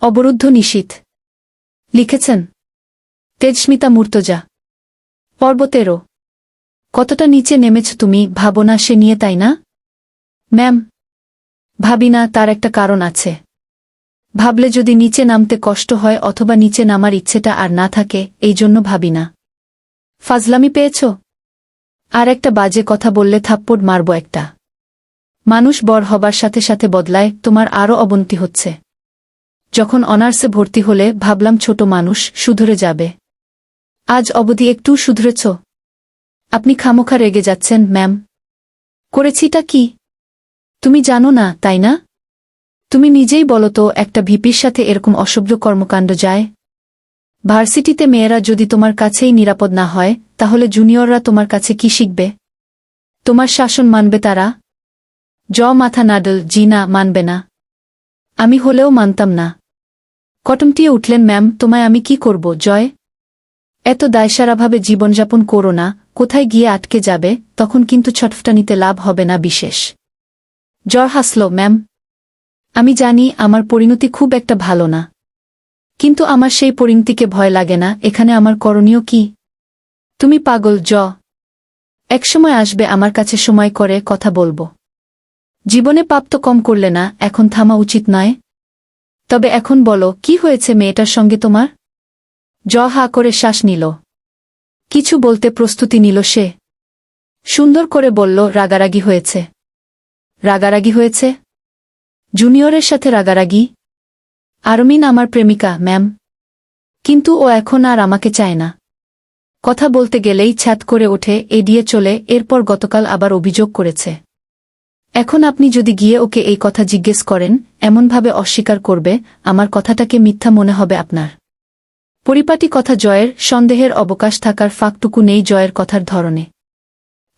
অবরুদ্ধ নিশীথ। লিখেছেন তেজস্মিতা মুর্তজা। পর্ব 13। কতটা নিচে নেমেছ তুমি, ভাবো না সে নিয়ে, তাই না? ম্যাম, ভাবি না, তার একটা কারণ আছে। ভাবলে যদি নিচে নামতে কষ্ট হয় অথবা নিচে নামার ইচ্ছেটা আর না থাকে, এই জন্য ভাবি না। ফাজলামি পেয়েছ? আর একটা বাজে কথা বললে থাপ্পড় মারব একটা। মানুষ বড় হবার সাথে সাথে বদলায়, তোমার আরও অবনতি হচ্ছে। যখন অনার্সে ভর্তি হলে ভাবলাম ছোট মানুষ, শুধরে যাবে। আজ অবধি একটু শুধরেছ? আপনি খামোখা রেগে যাচ্ছেন ম্যাম। করেছিটা কি? তুমি জানো না, তাই না? তুমি নিজেই বলো তো, একটা ভিপির সাথে এরকম অসভ্য কর্মকাণ্ড যায়? ভার্সিটিতে মেয়েরা যদি তোমার কাছেই নিরাপদ না হয়, তাহলে জুনিয়ররা তোমার কাছে কি শিখবে? তোমার শাসন মানবে তারা? মাথা নাডল, জি না, মানবে না। আমি হলেও মানতাম না। কটমটিয়ে উঠলেন ম্যাম, তোমায় আমি কি করব জয়? এত দায়সারাভাবে জীবনযাপন করো না, কোথায় গিয়ে আটকে যাবে, তখন কিন্তু ছটফটানিতে লাভ হবে না বিশেষ। জ্বর হাসল ম্যাম। আমি জানি আমার পরিণতি খুব একটা ভালো না, কিন্তু আমার সেই পরিণতিকে ভয় লাগে না। এখানে আমার করণীয় কি? তুমি পাগল একসময় আসবে আমার কাছে সময় করে কথা বলবো। জীবনে পাপ তো কম করলে না, এখন থামা উচিত নয়? তবে এখন বলো, কি হয়েছে মেয়েটার সঙ্গে তোমার? হা করে শ্বাস নিল। কিছু বলতে প্রস্তুতি নিল সে। সুন্দর করে বলল, রাগারাগি হয়েছে। রাগারাগি হয়েছে? জুনিয়রের সাথে রাগারাগি? আরমিন আমার প্রেমিকা ম্যাম, কিন্তু ও এখন আর আমাকে চায় না। কথা বলতে গেলেই ছ্যাত করে ওঠে, এড়িয়ে চলে, এরপর গতকাল আবার অভিযোগ করেছে। এখন আপনি যদি গিয়ে ওকে এই কথা জিজ্ঞেস করেন, এমনভাবে অস্বীকার করবে, আমার কথাটাকে মিথ্যা মনে হবে আপনার। পরিপাটি কথা জয়ের, সন্দেহের অবকাশ থাকার ফাঁকটুকু নেই জয়ের কথার ধরনে।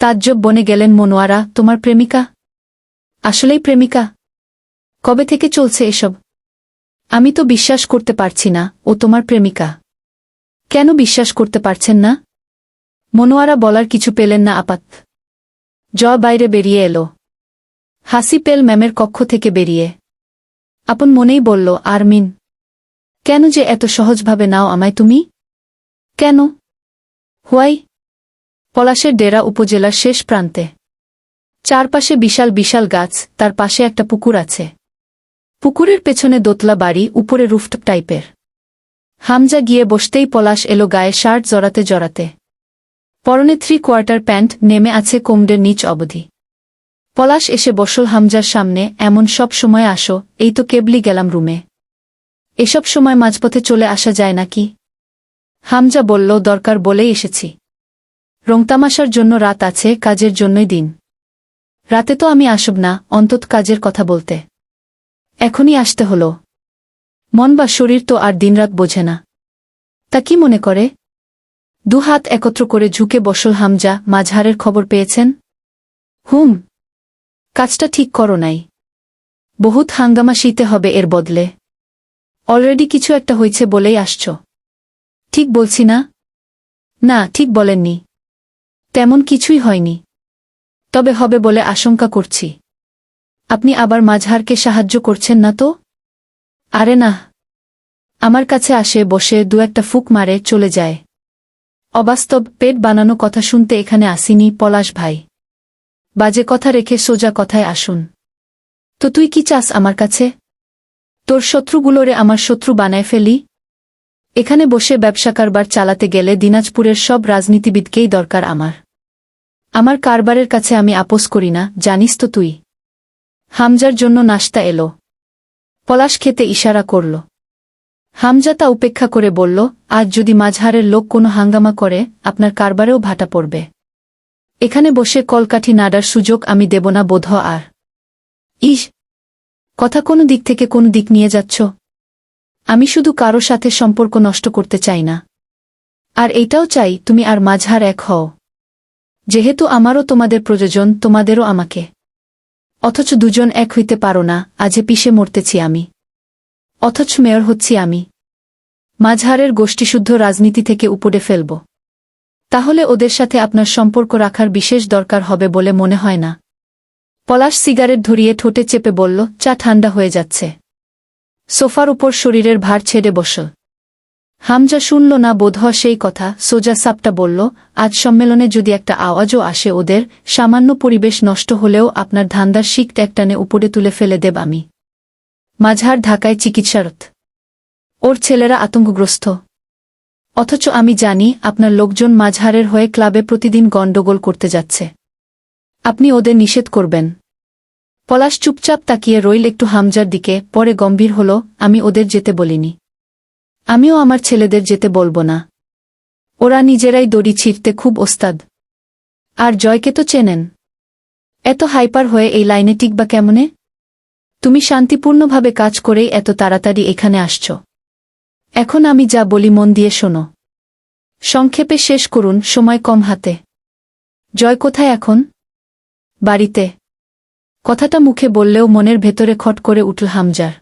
তাজ্জব বনে গেলেন মনোয়ারা, তোমার প্রেমিকা? আসলেই প্রেমিকা? কবে থেকে চলছে এসব? আমি তো বিশ্বাস করতে পারছি না ও তোমার প্রেমিকা। কেন বিশ্বাস করতে পারছেন না? মনোয়ারা বলার কিছু পেলেন না আপাত। বাইরে বেরিয়ে এলো। হাসি পেল ম্যামের কক্ষ থেকে বেরিয়ে। আপন মনেই বলল, আরমিন, কেন যে এত সহজভাবে নাও আমায় তুমি? কেন? হোয়াই? পলাশের ডেরা উপজেলার শেষ প্রান্তে। চারপাশে বিশাল বিশাল গাছ, তার পাশে একটা পুকুর আছে। পুকুরের পেছনে দোতলা বাড়ি, উপরে রুফটপ টাইপের। হামজা গিয়ে বসতেই পলাশ এলো গায়ে শার্ট জড়াতে জড়াতে। পরনে 3/4 প্যান্ট, নেমে আছে কোমরের নিচ অবধি। পলাশ এসে বসল হামজার সামনে। এমন সব সময় আসো? এই তো কেবলি গেলাম রুমে। এসব সময় মাঝপথে চলে আসা যায় নাকি? হামজা বলল, দরকার বলেই এসেছি। রংতামাশার জন্য রাত আছে, কাজের জন্যই দিন। রাতে তো আমি আসব না, অন্তত কাজের কথা বলতে। এখনই আসতে হলো। মন বা শরীর তো আর দিনরাত বোঝে না। তা কি মনে করে? দুহাত একত্র করে ঝুঁকে বসল হামজা। মাঝহারের খবর পেয়েছেন? হুম। কাজটা ঠিক করো নাই? বহুত হাঙ্গামা শীতে হবে এর বদলে। অলরেডি কিছু একটা হয়েছে বলেই আসছ। ঠিক বলছি না? না, ঠিক বলেননি। তেমন কিছুই হয়নি, তবে হবে বলে আশঙ্কা করছি। আপনি আবার মাঝহারকে সাহায্য করছেন না তো? আরে না, আমার কাছে আসে, বসে 2-1 ফুক মারে, চলে যায়। অবাস্তব, পেট বানানো কথা শুনতে এখানে আসিনি পলাশ ভাই। বাজে কথা রেখে সোজা কথায় আসুন। তো তুই কি চাস আমার কাছে? তোর শত্রুগুলোরে আমার শত্রু বানায় ফেলি? এখানে বসে ব্যবসা কারবার চালাতে গেলে দিনাজপুরের সব রাজনীতিবিদকেই দরকার আমার। আমার কারবারের কাছে আমি আপোস করি না, জানিস তো তুই। হামজার জন্য নাশতা এলো। পলাশ খেতে ইশারা করল। হামজা তা উপেক্ষা করে বলল, আজ যদি মাঝহারের লোক কোনো হাঙ্গামা করে, আপনার কারবারেও ভাটা পড়বে। এখানে বসে কলকাঠি নাড়ার সুযোগ আমি দেব না বোধ আর। ইস, কথা কোনো দিক থেকে কোন দিক নিয়ে যাচ্ছ। আমি শুধু কারো সাথে সম্পর্ক নষ্ট করতে চাই না, আর এইটাও চাই তুমি আর মাঝহার এক হও। যেহেতু আমারও তোমাদের প্রয়োজন, তোমাদেরও আমাকে। অথচ দুজন এক হইতে পারো না, আজে পিষে মরতেছি আমি। অথচ মেয়র হচ্ছি আমি। মাঝহারের গোষ্ঠীশুদ্ধ রাজনীতি থেকে উপড়ে ফেলব। তাহলে ওদের সাথে আপনার সম্পর্ক রাখার বিশেষ দরকার হবে বলে মনে হয় না। পলাশ সিগারেট ধরিয়ে ঠোঁটে চেপে বলল, চা ঠান্ডা হয়ে যাচ্ছে। সোফার উপর শরীরের ভার ছেড়ে বসল। হামজা শুনল না বোধহয় সেই কথা, সোজা সাপটা বলল, আজ সম্মেলনে যদি একটা আওয়াজও আসে ওদের, সামান্য পরিবেশ নষ্ট হলেও আপনার ধান্দার শিক একটানে উপরে তুলে ফেলে দেব আমি। মাঝহার ঢাকায় চিকিৎসারত। ওর ছেলেরা আতঙ্কগ্রস্ত। অথচ আমি জানি আপনার লোকজন মাঝহারের হয়ে ক্লাবে প্রতিদিন গণ্ডগোল করতে যাচ্ছে। আপনি ওদের নিষেধ করবেন। পলাশ চুপচাপ তাকিয়ে রইল একটু হামজার দিকে, পরে গম্ভীর হল, আমি ওদের যেতে বলিনি। আমিও আমার ছেলেদের যেতে বলবো না। ওরা নিজেরাই দড়ি ছিঁড়তে খুব ওস্তাদ। আর জয়কে তো চেনেন। এত হাইপার হয়ে এই লাইনে টিকবা কেমনে? তুমি শান্তিপূর্ণভাবে কাজ করেই এত তাড়াতাড়ি এখানে আসছ। এখন আমি যা বলি মন দিয়ে শোনো। সংক্ষেপে শেষ করুন, সময় কম হাতে। জয় কোথায় এখন? বাড়িতে। কথাটা মুখে বললেও মনের ভেতরে খট করে উঠল হামজার।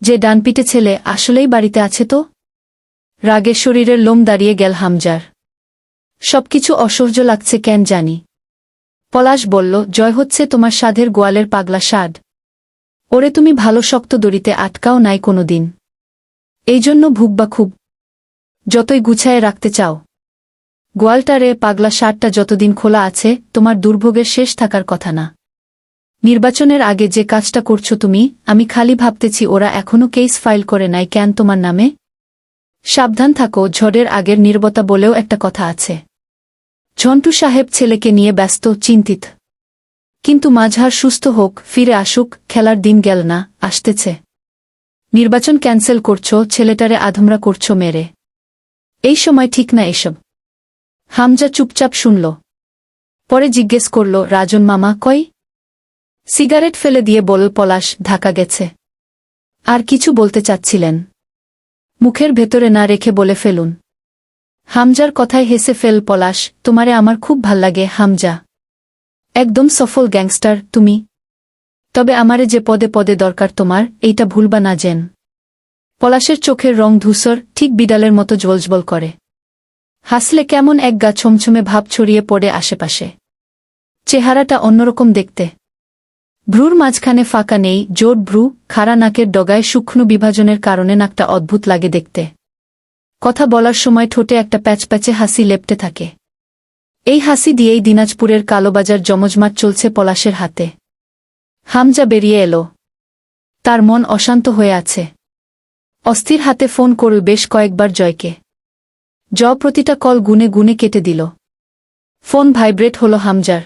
যে ডানপিটে ছেলে আসলেই বাড়িতে আছে তো? রাগে শরীরের লোম দাঁড়িয়ে গেল হামজার। সবকিছু অসহ্য লাগছে কেন জানি। পলাশ বলল, জয় হচ্ছে তোমার সাধের গোয়ালের পাগলা সাধ। ওরে তুমি ভালো শক্ত দড়িতে আটকাও নাই কোনো দিন। এই জন্য ভুগবা খুব, যতই গুছায়ে রাখতে চাও। গোয়ালটারে পাগলা সাধটা যতদিন খোলা আছে তোমার দুর্ভোগের শেষ থাকার কথা না। নির্বাচনের আগে যে কাজটা করছো তুমি, আমি খালি ভাবতেছি ওরা এখনো কেস ফাইল করে নাই কেন তোমার নামে। সাবধান থাকো, ঝড়ের আগের নীরবতা বলেও একটা কথা আছে। ঝন্টু সাহেব ছেলেকে নিয়ে ব্যস্ত, চিন্তিত। কিন্তু মাঝহার সুস্থ হোক, ফিরে আসুক, খেলার দিন গেল না, আসতেছে। নির্বাচন ক্যান্সেল করছো, ছেলেটারে আধমরা করছো মেরে। এই সময় ঠিক না এসব। হামজা চুপচাপ শুনল। পরে জিজ্ঞেস করল, রাজন মামা কই? সিগারেট ফেলে দিয়ে বলল পলাশ, ঢাকা গেছে। আর কিছু বলতে চাচ্ছিলেন, মুখের ভেতরে না রেখে বলে ফেলুন। হামজার কথায় হেসে ফেল পলাশ, তোমারে আমার খুব ভাল লাগে হামজা। একদম সফল গ্যাংস্টার তুমি। তবে আমারে যে পদে পদে দরকার তোমার, এইটা ভুলবা না যেন। পলাশের চোখের রং ধূসর, ঠিক বিড়ালের মতো জ্বলজ্বল করে। হাসলে কেমন এক গা ছমছমে ভাব ছড়িয়ে পড়ে আশেপাশে। চেহারাটা অন্যরকম দেখতে। ভ্রুর মাঝখানে ফাঁকা নেই, জোট ভ্রু, খাড়া নাকের ডগায় সূক্ষ্ম বিভাজনের কারণে নাকটা অদ্ভুত লাগে দেখতে। কথা বলার সময় ঠোঁটে একটা প্যাচপ্যাচে হাসি লেপ্টে থাকে। এই হাসি দিয়েই দিনাজপুরের কালোবাজার জমজমাট চলছে পলাশের হাতে। হামজা বেরিয়ে এলো। তার মন অশান্ত হয়ে আছে। অস্থির হাতে ফোন করল বেশ কয়েকবার জয়কে। প্রতিটা কল গুনে গুনে কেটে দিল। ফোন ভাইব্রেট হলো হামজার।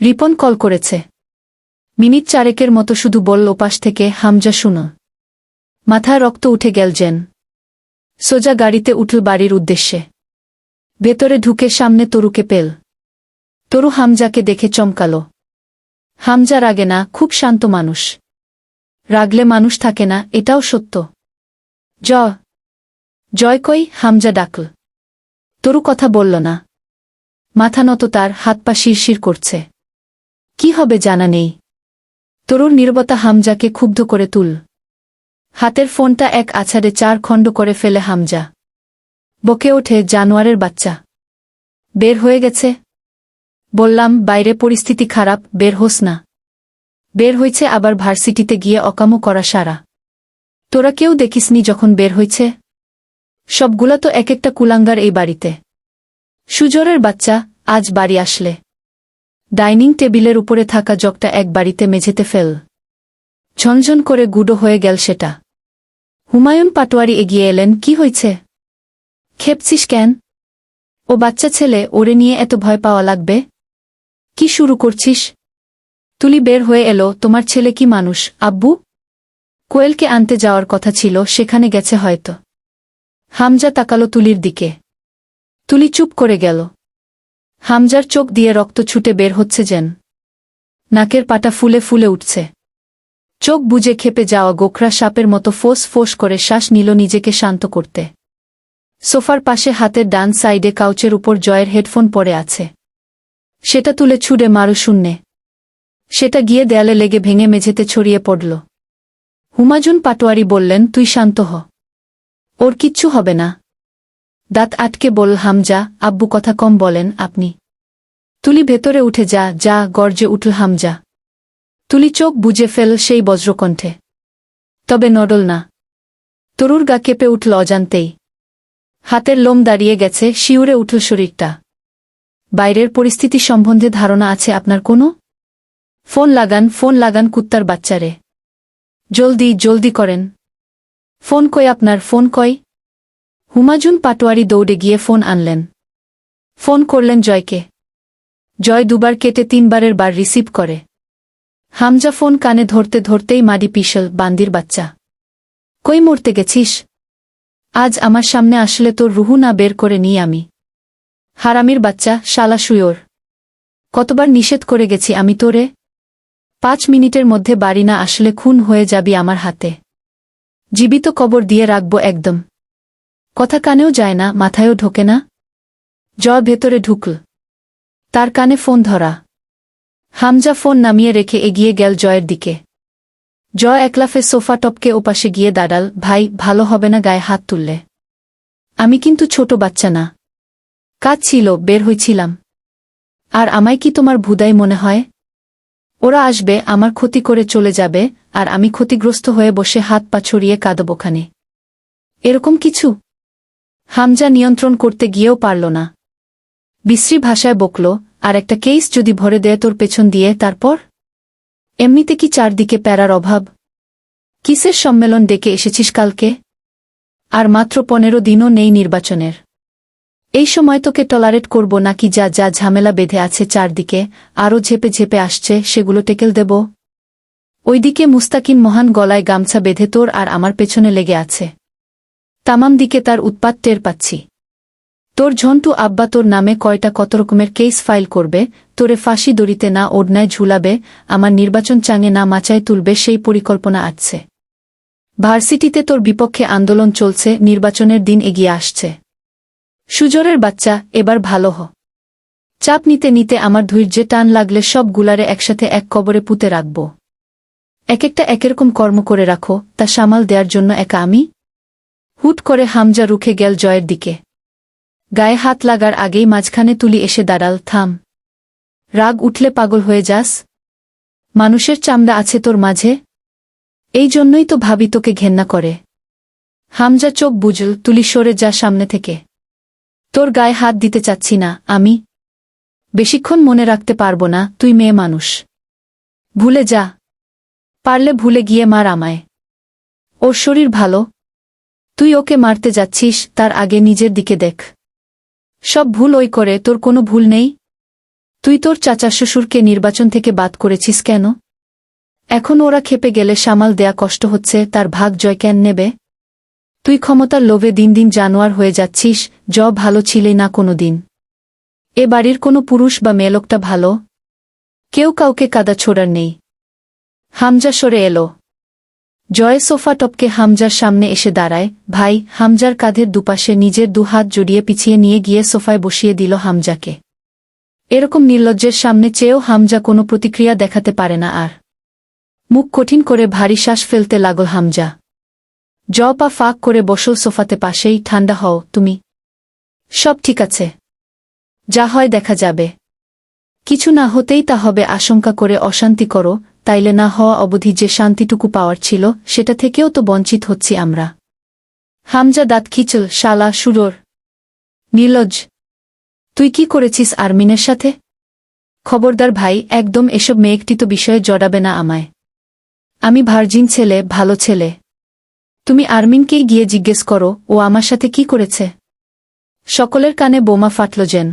রিপন কল করেছে। মিনিট চারেকের মতো শুধু বলল ওপাশ থেকে, হামজা শুনো। মাথায় রক্ত উঠে গেল যেন। সোজা গাড়িতে উঠল বাড়ির উদ্দেশ্যে। ভেতরে ঢুকে সামনে তরুকে পেল। তরু হামজাকে দেখে চমকাল। হামজা রাগে না, খুব শান্ত মানুষ। রাগলে মানুষ থাকে না, এটাও সত্য। জয় কই? হামজা ডাকল। তরু কথা বলল না। মাথা নত তার, হাত পা শিরশির করছে। কি হবে জানা নেই। তরুর নীরবতা হামজাকে ক্ষুব্ধ করে তুল। হাতের ফোনটা এক আছাড়ে 4 খণ্ড করে ফেলে হামজা। বকে ওঠে, জানোয়ারের বাচ্চা। বের হয়ে গেছে? বললাম বাইরে পরিস্থিতি খারাপ, বের হোস না। বের হইছে আবার ভার্সিটিতে গিয়ে অকামো করা সারা। তোরা কেউ দেখিসনি যখন বের হইছে? সবগুলা তো এক একটা কুলাঙ্গার এই বাড়িতে। সুজরের বাচ্চা, আজ বাড়ি আসলে ডাইনিং টেবিলের উপরে থাকা জগটা এক বাড়িতে মেঝেতে ফেল। ঝনঝন করে গুঁড়ো হয়ে গেল সেটা। হুমায়ুন পাটোয়ারি এগিয়ে এলেন, কি হয়েছে? খেপছিস কেন? ও বাচ্চা ছেলে, ওরে নিয়ে এত ভয় পাওয়া লাগবে? কি শুরু করছিস? তুলি বের হয়ে এলো, তোমার ছেলে কি মানুষ? আব্বু কোয়েলকে আনতে যাওয়ার কথা ছিল, সেখানে গেছে হয়তো। হামজা তাকালো তুলির দিকে। তুলি চুপ করে গেল। হামজার চোখ দিয়ে রক্ত ছুটে বের হচ্ছে যেন। নাকের পাটা ফুলে ফুলে উঠছে। চোখ বুজে খেপে যাওয়া গোখরা সাপের মতো ফোঁস ফোঁস করে শ্বাস নিল নিজেকে শান্ত করতে। সোফার পাশে হাতের ডান সাইডে কাউচের উপর জয়ের হেডফোন পড়ে আছে। সেটা তুলে ছুঁড়ে মারু শূন্যে। সেটা গিয়ে দেয়ালে লেগে ভেঙে মেঝেতে ছড়িয়ে পড়ল। হুমায়ুন পাটোয়ারি বললেন, তুই শান্ত হ। ওর কিচ্ছু হবে না। দাঁত আটকে বলল হামজা, আব্বু কথা কম বলেন আপনি। তুলি ভেতরে উঠে যা গর্জে উঠল হামজা। তুলি চোখ বুজে ফেল সেই বজ্রকণ্ঠে। তবে নড়ল না। তরুর গা কেঁপে উঠল অজান্তেই। হাতের লোম দাঁড়িয়ে গেছে, শিউরে উঠল শরীরটা। বাইরের পরিস্থিতি সম্বন্ধে ধারণা আছে আপনার কোনো? ফোন লাগান কুত্তার বাচ্চারে। জলদি করেন। ফোন কই আপনার, ফোন কই? হুমায়ুন পাটোয়ারি দৌড়ে গিয়ে ফোন আনলেন। ফোন করলেন জয়কে। জয় দুবার কেটে তিনবারের বার রিসিভ করে। হামজা ফোন কানে ধরতে ধরতেই মাডি পিশল, বান্দির বাচ্চা। কই মরতে গেছিস? আজ আমার সামনে আসলে তোর রুহু না বের করে নিই আমি। হারামির বাচ্চা, শালা শুয়োর। কতবার নিষেধ করে গেছি আমি তোরে? 5 মিনিটের মধ্যে বাড়ি না আসলে খুন হয়ে যাবি আমার হাতে। জীবিত কবর দিয়ে রাখবো একদম। কথা কানেও যায় না, মাথায়ও ঢোকে না। জয় ভেতরে ঢুকল। তার কানে ফোন ধরা। হামজা ফোন নামিয়ে রেখে এগিয়ে গেল জয়ের দিকে। জয় একলাফে সোফা টপকে ওপাশে গিয়ে দাঁড়াল। ভাই, ভালো হবে না গায়ে হাত তুললে। আমি কিন্তু ছোট বাচ্চা না। কাজ ছিল, বের হইছিলাম। আর আমায় কি তোমার ভুদাই মনে হয়? ওরা আসবে, আমার ক্ষতি করে চলে যাবে, আর আমি ক্ষতিগ্রস্ত হয়ে বসে হাত পা ছড়িয়ে কাঁদবোখানে। এরকম কিছু? হামজা নিয়ন্ত্রণ করতে গিয়েও পারল না। বিশ্রী ভাষায় বকল, আর একটা কেস যদি ভরে দেয় তোর পেছন দিয়ে, তারপর? এমনিতে কি চারদিকে প্যারার অভাব? কিসের সম্মেলন ডেকে এসেছিস কালকে? আর মাত্র 15 দিনও নেই নির্বাচনের। এই সময় তোকে টলারেট করব নাকি? যা যা ঝামেলা বেঁধে আছে চারদিকে, আরও ঝেপে ঝেপে আসছে, সেগুলো টেকেল দেব? ওইদিকে মুস্তাকিন মহান গলায় গামছা বেঁধে তোর আর আমার পেছনে লেগে আছে। তামাম দিকে তার উৎপাত টের পাচ্ছি। তোর ঝন্টু আব্বা তোর নামে কয়টা কত রকমের কেস ফাইল করবে, তোরে ফাঁসি দড়িতে না ওড়নায় ঝুলাবে, আমার নির্বাচন চাঙে না মাচায় তুলবে, সেই পরিকল্পনা আছে। ভার্সিটিতে তোর বিপক্ষে আন্দোলন চলছে, নির্বাচনের দিন এগিয়ে আসছে। সুজরের বাচ্চা, এবার ভালো হ। চাপ নিতে নিতে আমার ধৈর্যে টান লাগলে সব গুলারে একসাথে এক কবরে পুঁতে রাখব। এক একটা একরকম কর্ম করে রাখো, তা সামাল দেওয়ার জন্য একা আমি? হুট করে হামজা রুখে গেল জয়ের দিকে। গায়ে হাত লাগার আগেই মাঝখানে তুলি এসে দাঁড়াল। থাম। রাগ উঠলে পাগল হয়ে যাস? মানুষের চামড়া আছে তোর মাঝে? এই জন্যই তো ভাবি তোকে ঘেন্না করে। হামজা চোখ বুঝল। তুলি সরে যা সামনে থেকে। তোর গায়ে হাত দিতে চাচ্ছি না আমি। বেশিক্ষণ মনে রাখতে পারবো না, তুই মেয়ে মানুষ। ভুলে যা। পারলে ভুলে গিয়ে মার আমায়। ওর শরীর ভালো। তুই ওকে মারতে যাচ্ছিস, তার আগে নিজের দিকে দেখ। সব ভুল ওই করে, তোর কোনো ভুল নেই? তুই তোর চাচা শ্বশুরকে নির্বাচন থেকে বাদ করেছিস কেন? এখন ওরা খেপে গেলে সামাল দেয়া কষ্ট হচ্ছে, তার ভাগ জয় কেন নেবে? তুই ক্ষমতার লোভে দিন দিন জানোয়ার হয়ে যাচ্ছিস। ভালো ছিলে না কোনো দিন। এ বাড়ির কোনো পুরুষ বা মেয়েলোকটা ভালো? কেউ কাউকে কাদা ছোড়ার নেই। হামজা সরে এলো। জয় সোফা টপকে হামজার সামনে এসে দাঁড়ায়। ভাই, হামজার কাঁধের দুপাশে নিজের 2 হাত জড়িয়ে পিছিয়ে নিয়ে গিয়ে সোফায় বসিয়ে দিল হামজাকে। এরকম নির্লজ্জের সামনে চেয়েও হামজা কোনো প্রতিক্রিয়া দেখাতে পারে না আর। মুখ কঠিন করে ভারী শ্বাস ফেলতে লাগল হামজা। পা ফাঁক করে বসল সোফাতে পাশেই। ঠান্ডা হও তুমি। সব ঠিক আছে। যা হয় দেখা যাবে। কিছু না হতেই তা হবে আশঙ্কা করে অশান্তি করো, তাইলে না হওয়া অবধি যে শান্তিটুকু পাওয়ার ছিল, সেটা থেকেও তো বঞ্চিত হচ্ছি আমরা। হামজা দাঁত খিচল। শালা শুয়োর। নির্লজ্জ। তুই কি করেছিস আরমিনের সাথে? খবরদার ভাই, একদম এসব মেয়েকটিত বিষয়ে জড়াবে না আমায়। আমি ভার্জিন ছেলে, ভালো ছেলে। তুমি আরমিনকেই গিয়ে জিজ্ঞেস করো ও আমার সাথে কি করেছে। সকলের কানে বোমা ফাটল যেন।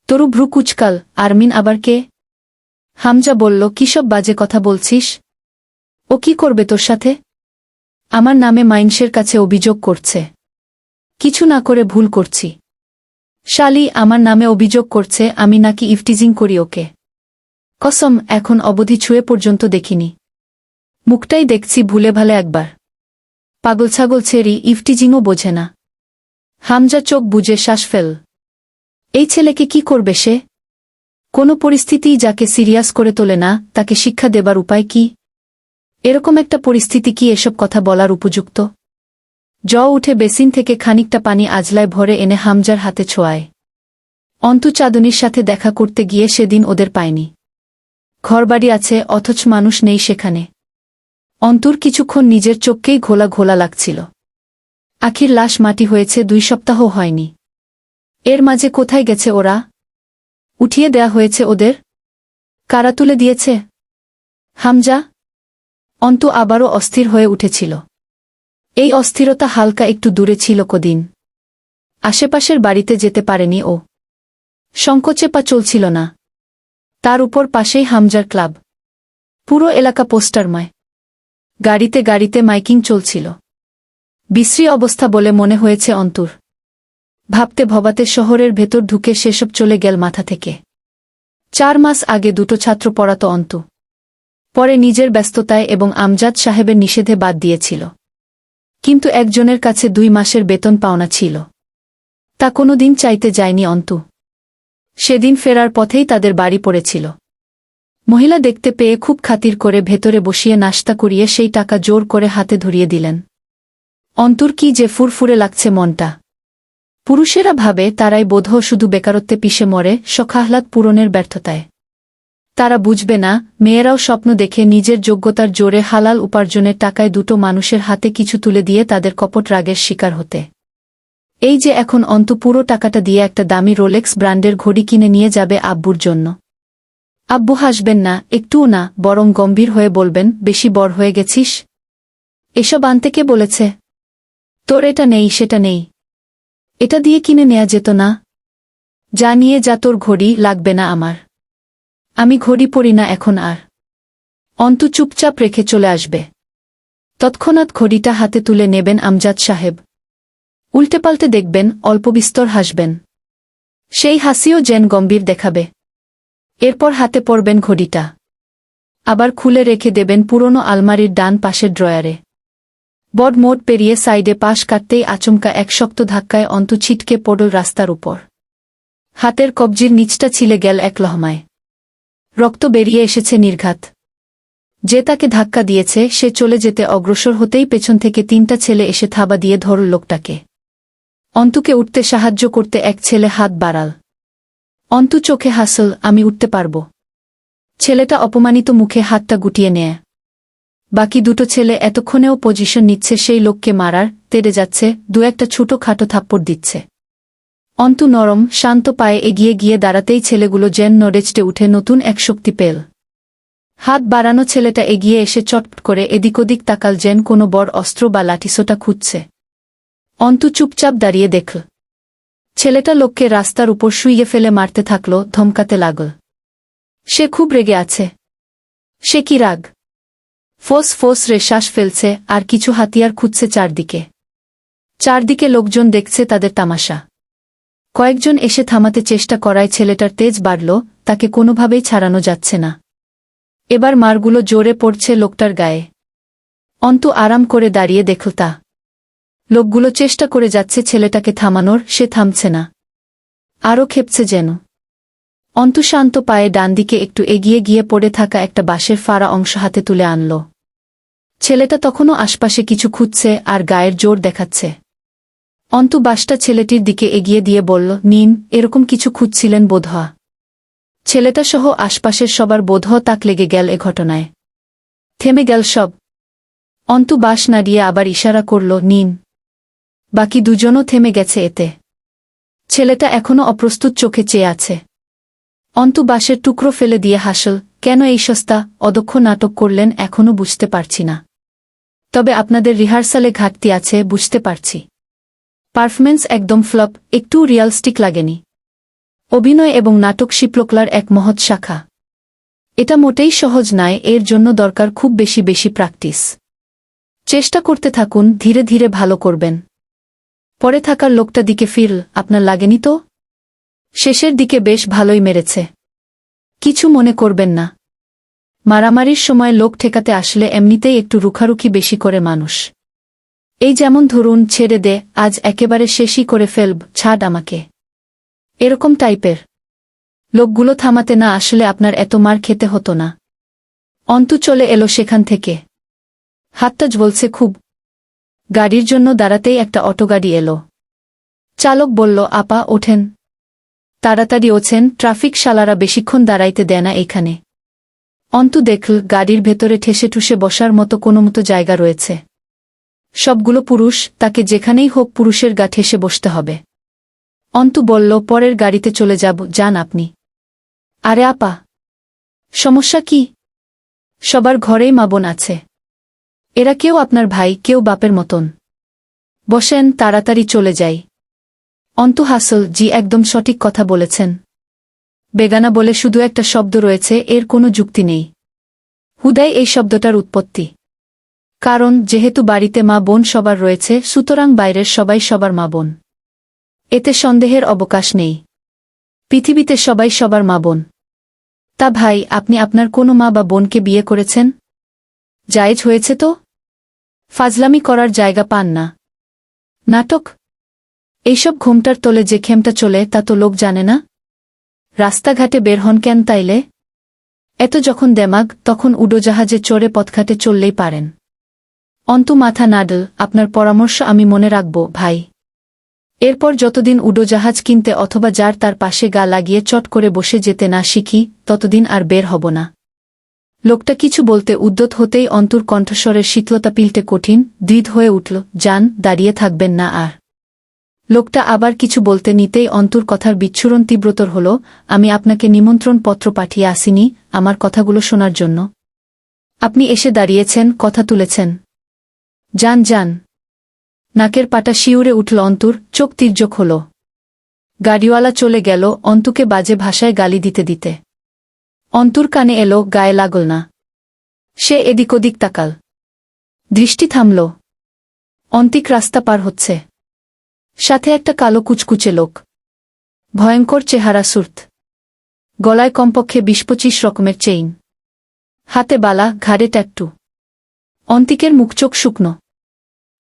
তরু ভ্রু কুচকাল। আরমিন আবার কে? হামজা বলল, কিসব বাজে কথা বলছিস? ও কি করবে তোর সাথে? আমার নামে মাইনসের কাছে অভিযোগ করছে। কিছু না করে ভুল করছি। শালি আমার নামে অভিযোগ করছে আমি নাকি ইফটিজিং করি ওকে। কসম, এখন অবধি ছুঁয়ে পর্যন্ত দেখিনি। মুখটাই দেখছি ভুলে ভালে একবার। পাগল ছাগল ছেড়ি, ইফটিজিংও বোঝে না। হামজা চোখ বুজে শ্বাস ফেল। এই ছেলেকে কি করবে সে? কোনো পরিস্থিতিই যাকে সিরিয়াস করে তোলে না, তাকে শিক্ষা দেবার উপায় কি? এরকম একটা পরিস্থিতি কি এসব কথা বলার উপযুক্ত? উঠে বেসিন থেকে খানিকটা পানি আজলায় ভরে এনে হামজার হাতে ছোঁয়ায়। অন্তু চাঁদনীর সাথে দেখা করতে গিয়ে সেদিন ওদের পায়নি। ঘরবাড়ি আছে, অথচ মানুষ নেই সেখানে। অন্তুর কিছুক্ষণ নিজের চোখকেই ঘোলা ঘোলা লাগছিল। আখির লাশ মাটি হয়েছে 2 সপ্তাহ হয়নি। এর মাঝে কোথায় গেছে ওরা? উঠিয়ে দেয়া হয়েছে ওদের? কারা তুলে দিয়েছে? হামজা? অন্তু আবারও অস্থির হয়ে উঠেছিল। এই অস্থিরতা হালকা একটু দূরে ছিল কদিন। আশেপাশের বাড়িতে যেতে পারেনি ও। সংকোচে পা চলছিল না। তার উপর পাশেই হামজার ক্লাব। পুরো এলাকা পোস্টারময়। গাড়িতে গাড়িতে মাইকিং চলছিল। বিশ্রী অবস্থা বলে মনে হয়েছে অন্তুর। ভাবতে ভবাতে শহরের ভেতর ঢুকে সেসব চলে গেল মাথা থেকে। 4 মাস আগে 2 ছাত্র পড়াতো অন্তু। পরে নিজের ব্যস্ততায় এবং আমজাদ সাহেবের নিষেধে বাদ দিয়েছিল। কিন্তু একজনের কাছে 2 মাসের বেতন পাওনা ছিল। তা কোনোদিন চাইতে যায়নি অন্তু। সেদিন ফেরার পথেই তাদের বাড়ি পড়েছিল। মহিলা দেখতে পেয়ে খুব খাতির করে ভেতরে বসিয়ে নাশতা করিয়ে সেই টাকা জোর করে হাতে ধরিয়ে দিলেন। অন্তুর কি যে ফুরফুরে লাগছে মনটা। পুরুষেরা ভাবে তারাই বোধহয় শুধু বেকারত্বে পিষে মরে, শখাহ্লাদ পূরণের ব্যর্থতায়। তারা বুঝবে না, মেয়েরাও স্বপ্ন দেখে নিজের যোগ্যতার জোরে হালাল উপার্জনের টাকায় 2 মানুষের হাতে কিছু তুলে দিয়ে তাদের কপট রাগের শিকার হতে। এই যে এখন অন্তু পুরো টাকাটা দিয়ে একটা দামি রোলেক্স ব্র্যান্ডের ঘড়ি কিনে নিয়ে যাবে আব্বুর জন্য। আব্বু হাসবেন না, একটুও না, বরং গম্ভীর হয়ে বলবেন, বেশি বড় হয়ে গেছিস? এসব আনতে কে বলেছে? তোর এটা নেই সেটা নেই। এটা দিয়ে কিনে নেয়া যেত না? যা নিয়ে যা, তোর ঘড়ি লাগবে না আমার। আমি ঘড়ি পরি না এখন আর। অন্তু চুপচাপ রেখে চলে আসবে। তৎক্ষণাৎ ঘড়িটা হাতে তুলে নেবেন আমজাদ সাহেব। উল্টেপাল্টে দেখবেন, অল্প বিস্তর হাসবেন। সেই হাসিও যেন গম্ভীর দেখাবে। এরপর হাতে পড়বেন ঘড়িটা। আবার খুলে রেখে দেবেন পুরনো আলমারির ডান পাশের ড্রয়ারে। বড মোড় পেরিয়ে সাইডে পাশ কাটতেই আচমকা এক শক্ত ধাক্কায় অন্তু ছিটকে পড়ল রাস্তার উপর। হাতের কবজির নিচটা ছিলে গেল এক লহমায়। রক্ত বেরিয়ে এসেছে নির্ঘাত। যে তাকে ধাক্কা দিয়েছে সে চলে যেতে অগ্রসর হতেই পেছন থেকে 3টা ছেলে এসে থাবা দিয়ে ধরল লোকটাকে। অন্তুকে উঠতে সাহায্য করতে এক ছেলে হাত বাড়াল। অন্তু চোখে হাসল, আমি উঠতে পারব। ছেলেটা অপমানিত মুখে হাতটা গুটিয়ে নেয়। বাকি 2 ছেলে এতক্ষণেও পজিশন নিচ্ছে সেই লোককে মারার, তেড়ে যাচ্ছে, 2-একটা ছোটো-খাটো থাপ্পড় দিচ্ছে। অন্তু নরম শান্ত পায়ে এগিয়ে গিয়ে দাঁড়াতেই ছেলেগুলো যেন নড়েচড়ে উঠে নতুন এক শক্তি পেল। হাত বাড়ানো ছেলেটা এগিয়ে এসে চটপট করে এদিক ওদিক তাকাল, যেন কোনো বড় অস্ত্র বা লাঠিসোঁটা খুঁজছে। অন্তু চুপচাপ দাঁড়িয়ে দেখল। ছেলেটা লোককে রাস্তার উপর শুইয়ে ফেলে মারতে থাকল, ধমকাতে লাগল। সে খুব রেগে আছে। সে কি রাগ! ফোঁস ফোঁস রে শ্বাস ফেলছে আর কিছু হাতিয়ার খুঁজছে চারদিকে। চারদিকে লোকজন দেখছে তাদের তামাশা। কয়েকজন এসে থামাতে চেষ্টা করায় ছেলেটার তেজ বাড়ল, তাকে কোনোভাবেই ছাড়ানো যাচ্ছে না। এবার মারগুলো জোরে পড়ছে লোকটার গায়ে। অন্তু আরাম করে দাঁড়িয়ে দেখল তা। লোকগুলো চেষ্টা করে যাচ্ছে ছেলেটাকে থামানোর, সে থামছে না। আরও খেপছে যেন। অন্তু শান্ত পায়ে ডান দিকে একটু এগিয়ে গিয়ে পড়ে থাকা একটা বাঁশের ফাড়া অংশ হাতে তুলে আনল। ছেলেটা তখনও আশপাশে কিছু খুঁজছে আর গায়ের জোর দেখাচ্ছে। অন্তু বাঁশটা ছেলেটির দিকে এগিয়ে দিয়ে বলল, নিন, এরকম কিছু খুঁজছিলেন বোধহয়। ছেলেটা সহ আশপাশের সবার বোধহয় তাক লেগে গেল এ ঘটনায়। থেমে গেল সব। অন্তু বাঁশ নাড়িয়ে আবার ইশারা করল, নিন। বাকি 2জনও থেমে গেছে এতে। ছেলেটা এখনও অপ্রস্তুত চোখে চেয়ে আছে। অন্তু বাঁশের টুকরো ফেলে দিয়ে হাসল, কেন এই সস্তা অদক্ষ নাটক করলেন এখনও বুঝতে পারছি না। তবে আপনাদের রিহার্সালে ঘাটতি আছে বুঝতে পারছি। পারফরমেন্স একদম ফ্লপ, একটু রিয়ালিস্টিক লাগেনি। অভিনয় এবং নাটক শিল্পকলার এক মহৎ শাখা। এটা মোটেই সহজ নয়, এর জন্য দরকার খুব বেশি প্র্যাকটিস। চেষ্টা করতে থাকুন, ধীরে ধীরে ভালো করবেন। পরে থাকার লোকটা দিকে ফিরল, আপনার লাগেনি তো? শেষের দিকে বেশ ভালোই মেরেছে। কিছু মনে করবেন না। মারামারির সময় লোক ঠেকাতে আসলে এমনিতেই একটু রুখারুখি বেশি করে মানুষ। এই যেমন ধরুন, ছেড়ে দে, আজ একেবারে শেষই করে ফেলব, ছাড় আমাকে, এরকম টাইপের। লোকগুলো থামাতে না আসলে আপনার এত মার খেতে হতো না। অন্তু চলে এলো সেখান থেকে। হাতটা জ্বলছে খুব। গাড়ির জন্য দাঁড়াতেই একটা অটোগাড়ি এলো। চালক বলল, আপা ওঠেন, তাড়াতাড়ি ওঠেন, ট্রাফিক শালারা বেশিক্ষণ দাঁড়াইতে দেয় না এখানে। অন্তু দেখল গাড়ির ভেতরে ঠেসে ঠুসে বসার মতো কোনো মতো জায়গা রয়েছে। সবগুলো পুরুষ, তাকে যেখানেই হোক পুরুষের গা ঠেসে বসতে হবে। অন্তু বলল, পরের গাড়িতে চলে যাব, যান আপনি। আরে আপা, সমস্যা কি? সবার ঘরেই মা বোন আছে। এরা কেউ আপনার ভাই, কেউ বাপের মতন। বসেন, তাড়াতাড়ি চলে যাই। অন্তু হাসল, জি একদম সঠিক কথা বলেছেন। বেগানা বলে শুধু একটা শব্দ রয়েছে, এর কোনো যুক্তি নেই। হুদাই এই শব্দটার উৎপত্তি। কারণ যেহেতু বাড়িতে মা বোন সবার রয়েছে, সুতরাং বাইরের সবাই সবার মা বোন। এতে সন্দেহের অবকাশ নেই। পৃথিবীতে সবাই সবার মা বোন। তা ভাই, আপনি আপনার কোনো মা বা বোনকে বিয়ে করেছেন? জায়েজ হয়েছে তো? ফাজলামি করার জায়গা পান না। নাটক? এইসব ঘোমটার তলে যে খেমটা চলে তা তো লোক জানে না। রাস্তাঘাটে বের হন কেন তাইলে? এত যখন দেমাগ, তখন উড়োজাহাজে চড়ে পথঘাটে চললেই পারেন। অন্তু মাথা নাড়ল, আপনার পরামর্শ আমি মনে রাখব ভাই। এরপর যতদিন উড়োজাহাজ কিনতে অথবা যার তার পাশে গা লাগিয়ে চট করে বসে যেতে না শিখি, ততদিন আর বের হব না। লোকটা কিছু বলতে উদ্যত হতেই অন্তুর কণ্ঠস্বরের শীতলতা পিলটে কঠিন, দৃঢ় হয়ে উঠল, যান, দাঁড়িয়ে থাকবেন না আর। লোকটা আবার কিছু বলতে নিতেই অন্তুর কথার বিচ্ছুরণ তীব্রতর হল, আমি আপনাকে নিমন্ত্রণ পত্র পাঠিয়ে আসিনি আমার কথাগুলো শোনার জন্য। আপনি এসে দাঁড়িয়েছেন, কথা তুলেছেন। যান যান। নাকের পাটা শিউরে উঠল অন্তুর, চোখ তির্যক হল। গাড়িওয়ালা চলে গেল, অন্তুকে বাজে ভাষায় গালি দিতে দিতে। অন্তুর কানে এলো, গায়ে লাগল না। সে এদিক ওদিক তাকাল। দৃষ্টি থামল। অন্তিক রাস্তা পার হচ্ছে। সাথে একটা কালো কুচকুচে লোক। ভয়ঙ্কর চেহারা, সুর্ত। গলায় কমপক্ষে ২০-২৫ রকমের চেইন। হাতে বালা, ঘাড়ে ট্যাটু। অন্তিকের মুখচোখ শুকনো।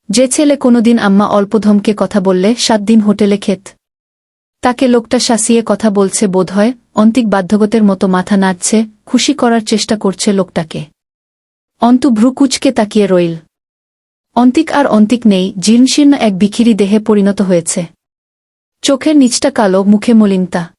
যে ছেলে কোনোদিন আম্মা অল্প ধমকে কথা বললে ৭ দিন হোটেলে খেত, তাকে লোকটা শাসিয়ে কথা বলছে বোধহয়। অন্তিক বাধ্যগতের মতো মাথা নাড়ছে, খুশি করার চেষ্টা করছে লোকটাকে। অন্তু ভ্রু কুচকে তাকিয়ে রইল। অন্তিক আর অন্তিক নেই, জীর্ণশীর্ণ এক বিখিরি দেহে পরিণত হয়েছে। চোখের নিচটা কালো, মুখে মলিনতা।